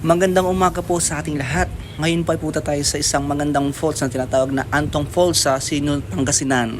Magandang umaga po sa ating lahat. Ngayon po ay punta tayo sa isang magandang falls na tinatawag na Antong Falls sa Sinul, Pangasinan.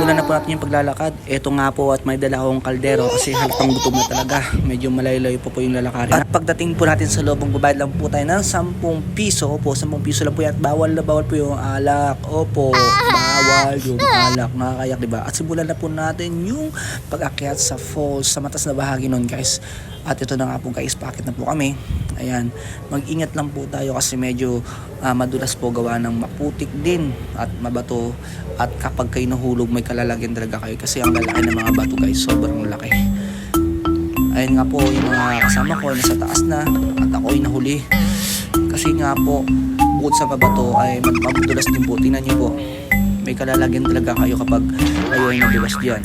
Muna na po natin yung paglalakad. Ito nga po at may dala akong kaldero kasi halatang gutom na talaga. Medyo malayo-layo po yung lalakarin. At pagdating po natin sa loob, magbabayad lang po tayo ng 10 piso. Opo, 10 piso lang po yan. At bawal na bawal po yung alak. Opo, bawal yung alak. Nakakayak, diba? At simulan na po natin yung pag-akyat sa falls, sa matas na bahagi nun, guys. At ito na nga po, guys, paakit na po kami. Ayan, mag-ingat lang po tayo kasi medyo madulas po gawa ng maputik din at mabato. At kapag kayo nahulog, may kalalagyan talaga kayo kasi ang lalaki ng mga bato, guys, sobrang laki. Ayan nga po, yung mga kasama ko nasa taas na at ako'y nahuli. Kasi nga po, bukod sa mabato ay madulas din po. Tingnan nyo po, may kalalagyan talaga kayo kapag kayo ay nadulas diyan.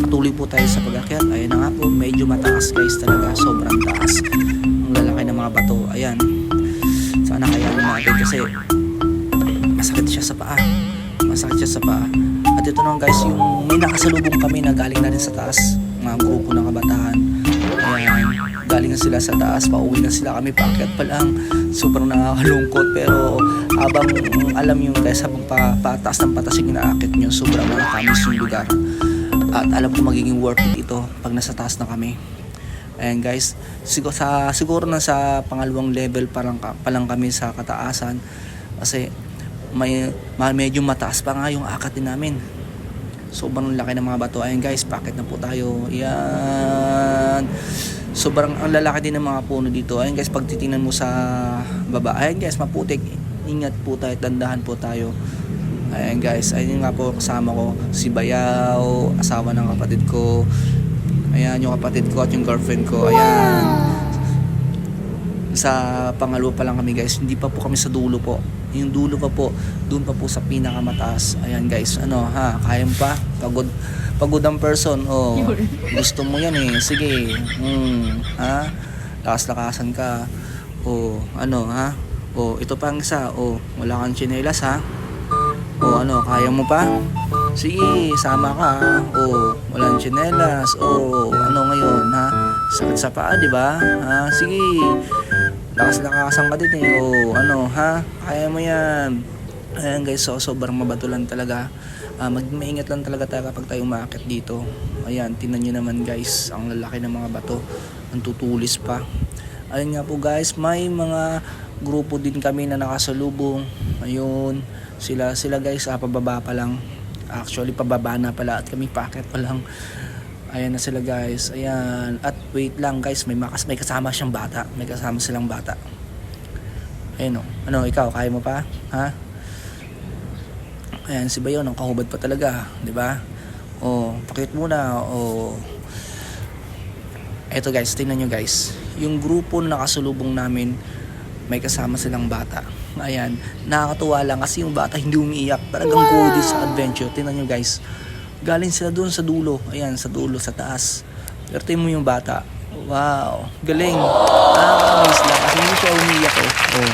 Patuloy po tayo sa pag-akyat. Ayan na nga po, medyo mataas, guys, talaga, sobrang taas. Ang lalaki ng mga bato. Ayan, sana kayanin natin kasi masakit siya sa paa. Masakit siya sa paa. At ito naman, guys, yung may nakasalubong kami na galing na rin sa taas, mga grupo ng kabataan. Ayan, galing na sila sa taas, pauwi na sila, kami paakyat pa lang. Sobrang nakakalungkot, pero habang alam nyo, guys, habang pataas ng patas yung inaakit nyo, sobrang nakakamis yung lugar. At alam ko magiging worth it ito pag nasa taas na kami. Ayan, guys, siguro na sa pangalawang level pa lang kami sa kataasan kasi medyo mataas pa nga yung akatin namin. Sobrang laki ng mga bato. Ayan, guys, packet na po tayo. Ayan, sobrang ang lalaki din ng mga puno dito. Ayan, guys, pag titingnan mo sa baba, ayan, guys, maputik. Ingat po tayo, dandahan po tayo. Ayan, guys, ayun nga po kasama ko si Bayaw, asawa ng kapatid ko. Ayan, yung kapatid ko at yung girlfriend ko. Ayan, sa pangalawa pa lang kami, guys. Hindi pa po kami sa dulo po. Yung dulo pa po, doon pa po sa pinakamataas. Ayan, guys, ano ha, kaya mo pa? Pagod ang person. Oh, gusto mo yan eh. Sige, ha, lakas-lakasan ka. Oh, ano ha, oh, ito pa ang isa. Oh, wala kang tsinelas ha. O ano, kaya mo pa? Sige, sama ka. O, walang tsinelas. O, ano ngayon, ha? Sakit sa paa, di ba? Ha? Sige. Lakas-lakasan ka din eh. O, ano, ha? Kaya mo yan. Ayan, guys, so sobrang mabato lang talaga. Maingat lang talaga tayo kapag tayo umaakit dito. Ayan, tingnan nyo naman, guys, ang lalaki ng mga bato. Ang tutulis pa. Ayun nga po, guys, may mga grupo din kami na nakasalubong. Ayun, sila guys, pababa pa lang. Actually, pababa na pala at kami paakyat pa lang. Ayan na sila, guys. Ayan. At wait lang, guys, may kasama siyang bata. May kasama silang bata. Ayun o. Ano, ikaw, kaya mo pa? Ha? Ayan, si Bayo, nang kahubad pa talaga. Diba? O, pakit muna. O, eto, guys, tingnan nyo, guys. Yung grupo na nakasulubong namin, may kasama silang bata. Ayan, nakakatuwa lang kasi yung bata hindi umiiyak. Talagang go din sa adventure. Tingnan nyo, guys, galing sila doon sa dulo. Ayan, sa dulo, sa taas. Pero tingnan mo yung bata. Wow, galing. Nakakamiss lang kasi hindi siya umiiyak eh. Oh,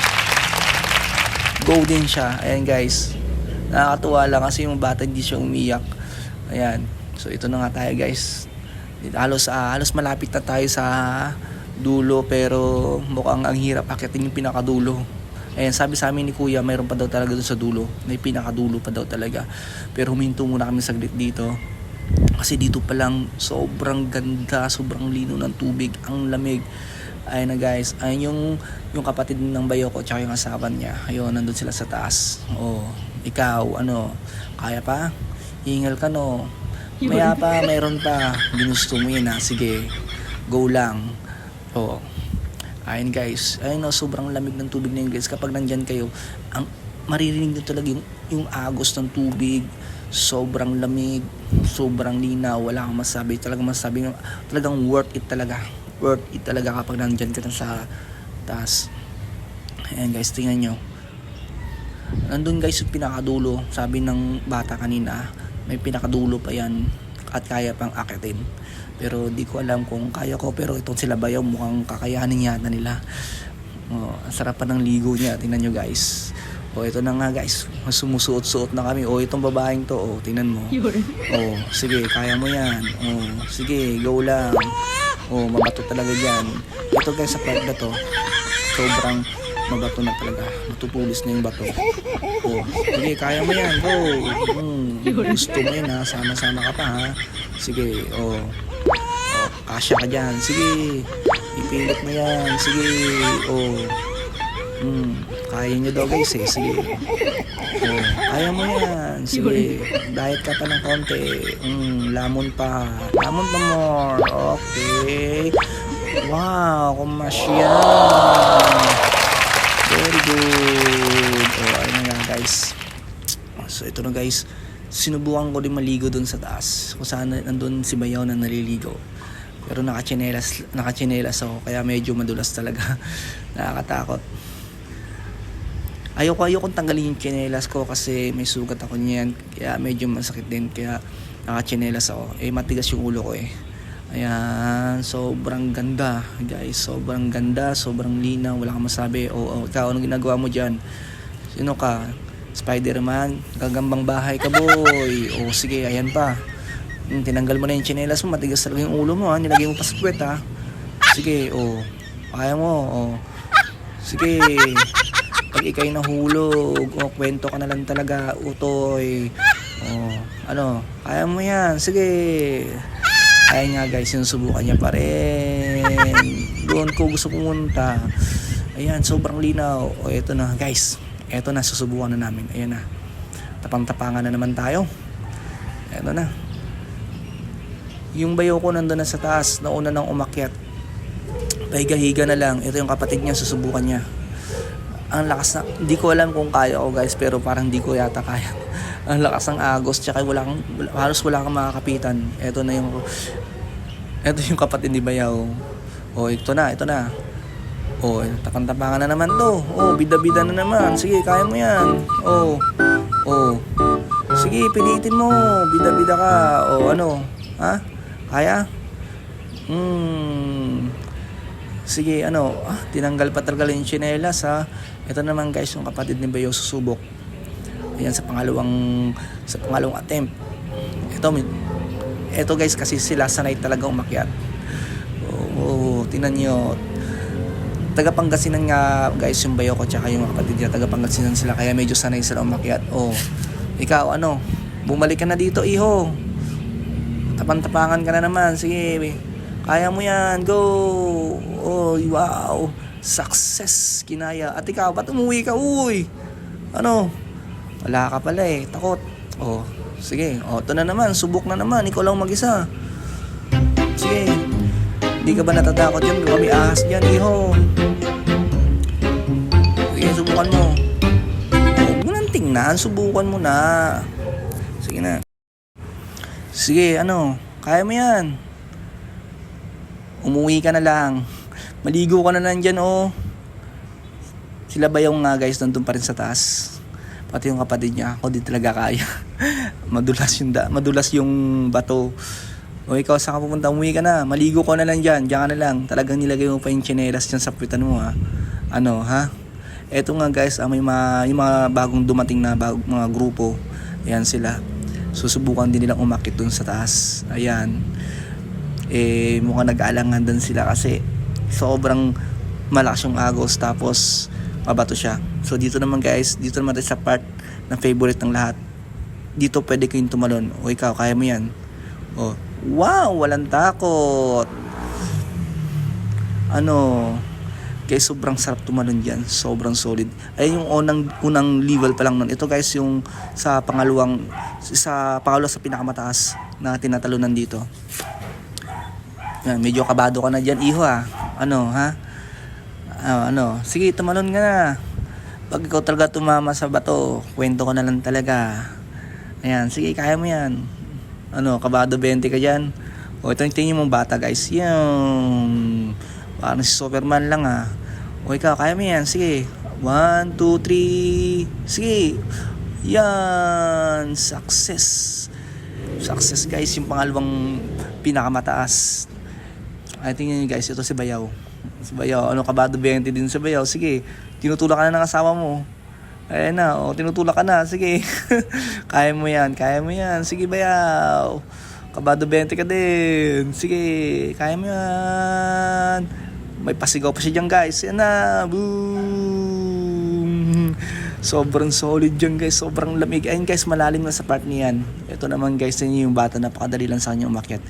go din siya. Ayan, guys, nakakatuwa lang kasi yung bata hindi siya umiiyak. Ayan, so ito na nga tayo, guys. Halos malapit na tayo sa dulo, pero mukhang ang hirap akitin yung pinakadulo. Ayan, sabi sa amin ni Kuya, mayroon pa daw talaga doon sa dulo. May pinakadulo pa daw talaga. Pero huminto muna kami saglit dito. Kasi dito pa lang, sobrang ganda, sobrang lino ng tubig, ang lamig. Ayan na, guys. Ayan yung kapatid ng Bayo ko, tsaka yung asawa niya. Ayun, nandun sila sa taas. Oh, ikaw, ano, kaya pa? Hingal ka, no? Maya pa, mayroon pa. Ginusto mo yun, ha? Sige, go lang. Oh, ayun, guys, ayun, sobrang lamig ng tubig na yun, guys. Kapag nandyan kayo, ang maririnig nyo talaga yung agos ng tubig. Sobrang lamig, sobrang linaw, wala kang masabi. Talagang worth it talaga. Worth it talaga kapag nandyan ka na sa taas. Ayan, guys, tingnan nyo. Nandun, guys, yung pinakadulo. Sabi ng bata kanina, may pinakadulo pa yan at kaya pang akitin. Pero di ko alam kung kaya ko, pero itong sila Bayaw mukhang kakayanin yata nila. Oh, ang sarap pa ng ligo niya, tingnan nyo, guys. O, ito na nga guys. Sumusuot-suot na kami. O, itong babaeng to. O, tingnan mo. O, sige, kaya mo yan. O, sige, go lang. O, mabato talaga dyan. Ito guys, sa part na to, sobrang mabato na talaga. Matutulis na yung bato. O, sige, kaya mo yan. Go. Gusto mo yun ha. Sama-sama ka pa ha. Sige, o. Kasya ka dyan. Sige. Ipilit mo yan. Sige. O. Kaya nyo daw guys eh. Sige. O. Kaya mo yan. Sige. Diet ka pa ng konti. Lamon pa. Lamon pa more. Okay. Wow. Kumasya. Very good. O. Ayun na nga guys. So ito na guys. Sinubukan ko din maligo dun sa taas. Kung saan nandun si Bayaw na naliligo. Pero nakachinelas ako. Kaya medyo madulas talaga. Nakakatakot. Ayokong tanggalin yung chinelas ko kasi may sugat ako niyan. Kaya medyo masakit din. Kaya nakachinelas ako. Matigas yung ulo ko eh. Ayan. Sobrang ganda guys. Sobrang ganda. Sobrang linaw. Wala kang masabi. Ikaw, anong ginagawa mo dyan? Sino ka? Spider-Man? Gagambang bahay ka boy. Sige, ayan pa. Tinanggal mo na yung chinelas mo. Matigas talaga yung ulo mo ha. Nilagay mo pa sa puwet ha. Sige, kaya mo. Sige. Pag ikay nahulog, kwento ka na lang talaga, utoy. Ano, kaya mo yan. Sige. Kaya nga guys, sinusubukan niya pa rin. Doon ko gusto pumunta. Ayan, sobrang linaw. Eto na guys. Eto na, susubukan na namin. Ayan na. Tapang-tapangan na naman tayo. Eto na. Yung bayo ko nandun na sa taas, nauna nang umakyat. Pahiga-higa na lang. Ito yung kapatid niya, susubukan niya. Ang lakas na, hindi ko alam kung kaya ko guys, pero parang hindi ko yata kaya. Ang lakas ng agos, tsaka halos wala kang makakapitan. Ito yung kapatid ni Bayaw. Ito na. Tapang-tapangan na naman to. Bida-bida na naman. Sige, kaya mo yan. Sige, pilitin mo. Bida-bida ka. Ano? Ha? Kaya? Sige, ano? Tinanggal pa talaga yung chinelas ha. Ito naman guys, yung kapatid ni Bayo susubok. Ayan, sa pangalawang attempt. Ito guys, kasi sila sanay talaga umakyat. Tingnan nyo. Taga Pangasinan nga guys yung Bayo ko tsaka yung kapatid niya. Taga Pangasinan sila, kaya medyo sanay sila umakyat. Ikaw ano? Bumalik ka na dito, iho. Tapang-tapangan ka na naman. Sige, kaya mo yan. Go. Wow. Success. Kinaya. At ikaw, ba't umuwi ka? Uy. Ano? Wala ka pala eh. Takot. Sige. Ito na naman. Subok na naman. Ikaw lang mag-isa. Sige. Hindi ka ba natatakot yun? Kami ahas dyan, iho. Sige, subukan mo. Huwag mo nang tingnan. Subukan mo na. Sige na. Sige, ano? Kaya mo yan. Umuwi ka na lang. Maligo ka na nandyan, Sila Bayaw nga guys, nandun pa rin sa taas. Pati yung kapatid niya, ako di talaga kaya. Madulas yung bato. Ikaw, saan ka pupunta? Umuwi ka na. Maligo ka na lang dyan. Diyan ka na lang. Talagang nilagay mo pa yung chinelas dyan sa puwitan mo ha. Ano ha? Eto nga guys, may yung mga bagong dumating na mga grupo. Ayan sila. Susubukan din nilang umakit dun sa taas. Ayan. Mukhang nag-aalangan din sila kasi sobrang malakas yung agos tapos mabato siya. So dito naman guys, dito naman tayo sa part na favorite ng lahat. Dito pwede kayong tumalon. Ikaw, kaya mo yan. Wow, walang takot. Ano, guys, sobrang sarap tumalon dyan. Sobrang solid. Ayun yung unang level pa lang nun. Ito guys, yung sa pangalawa sa pinakamataas na tinatalunan dito. Yan, medyo kabado ka na dyan, iho ha. Ano, ha? Sige, tumalon ka na. Pag ikaw talaga tumama sa bato, kwento ko na lang talaga. Ayan, sige, kaya mo yan. Kabado 20 ka dyan. Ito yung tingin mong bata guys. Yung parang si Superman lang ha. Ikaw, kaya mo yan. Sige. 1, 2, 3. Sige. Yan. Success guys. Yung pangalawang pinakamataas. Ay, tingnan nyo guys. Ito si Bayaw. Kabado 20 din si Bayaw. Sige. Tinutulak ka na ng asawa mo. Ayan na, tinutulak ka na. Sige. Kaya mo yan, kaya mo yan. Sige, bayaw. Kabado 20 ka din. Sige, kaya mo yan. May pasigaw pa siya dyan, guys. Yan na. Boom. Sobrang solid dyan, guys. Sobrang lamig. Ayun, guys, malalim na sa part niyan. Ito naman, guys, yun yung bata. Napakadali lang sa kanya umakyat.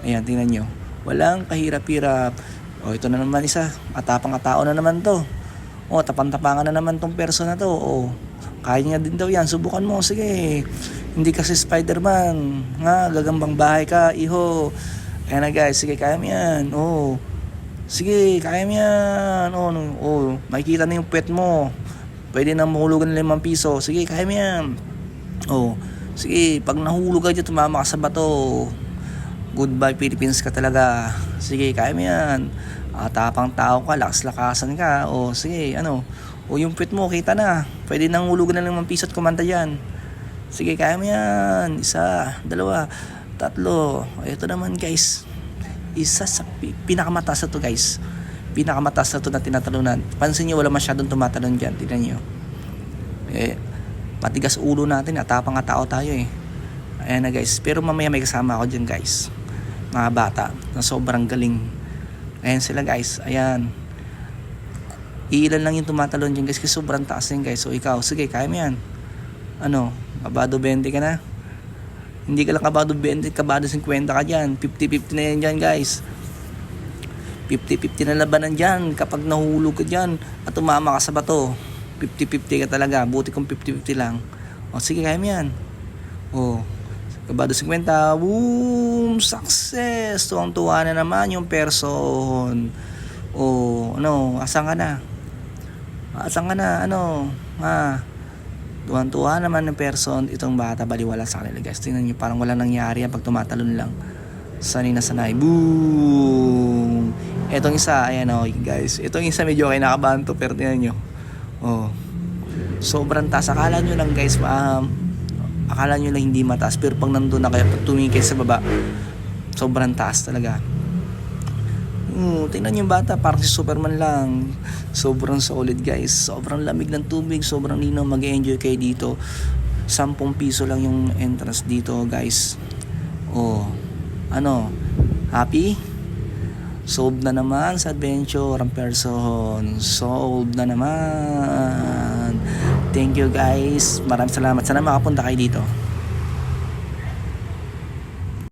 Ayan, tingnan nyo. Walang kahirap-hirap. Ito na naman isa. Atapang tao na naman to. Tapang-tapangan na naman tong person na to. Kaya niya din daw yan. Subukan mo. Sige. Hindi kasi Spider-Man. Gagambang bahay ka. Iho. Ayan na, guys. Sige, kaya mo yan. Sige, kaya mo yan. Makikita na yung pet mo. Pwede na mahulugan ng 5 piso. Sige, kaya mo yan. Sige, pag nahulog ka dyan, tumama ka sa bato. Goodbye Philippines ka talaga. Sige, kaya mo yan. Tapang tao ka, lakas-lakasan ka. Sige, yung pet mo, kita na. Pwede nang hulugan ng 5 piso at kumanta dyan. Sige, kaya mo yan. 1, 2, 3. Ito naman, guys. Isa sa pinakamataas na to, guys. Pinakamataas na to na tinatalunan. Pansin nyo, wala masyadong tumatalon dyan. Tignan nyo. Matigas ulo natin. Tapang tao tayo eh. Ayan na, guys. Pero mamaya may kasama ako dyan, guys. Mga bata na sobrang galing. Ayan sila, guys. Ayan. Iilan lang yung tumatalon dyan, guys. Kasi sobrang taas din, guys. So ikaw, sige, kaya mo yan. Kabado 20 ka na. Hindi ka lang kabado 20, kabado 50 ka dyan. 50-50 na yan dyan, guys. 50-50 na labanan dyan. Kapag nahulog ka dyan at tumama ka sa bato, 50-50 ka talaga. Buti kung 50-50 lang. Sige, kaya mo yan. Kabado 50. Boom! Success! Tuwang-tuwa na naman yung person. Asan ka na? Asan ka na? Tuwang-tuwa naman ng person. Itong bata, baliwala sa kanila, guys. Tingnan nyo, parang wala nangyari pag tumatalon lang. Sanay na sanay. Boom! Etong isa, ayan guys. Itong isa medyo kinakabahan to, pero tingnan nyo. Sobrang taas. Akala nyo lang, guys, akala nyo lang hindi mataas, pero pag nandun na kayo, pag tumingin kayo sa baba, sobrang taas talaga. Tingnan yung bata, parang si Superman lang. Sobrang solid, guys. Sobrang lamig ng tubig, sobrang linaw. Mag-enjoy kayo dito. 10 piso lang yung entrance dito, guys. Happy? Solved na naman sa adventure ang person. Solved na naman. Thank you, guys. Maraming salamat. Sana makapunta kayo dito.